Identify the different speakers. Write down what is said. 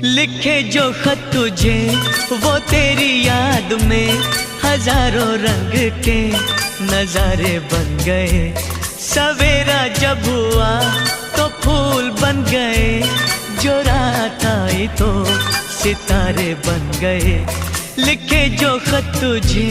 Speaker 1: लिखे जो खत तुझे वो तेरी याद में हजारों रंग के नजारे बन गए। सवेरा जब हुआ तो फूल बन गए, जो रात आई तो सितारे बन गए। लिखे जो खत तुझे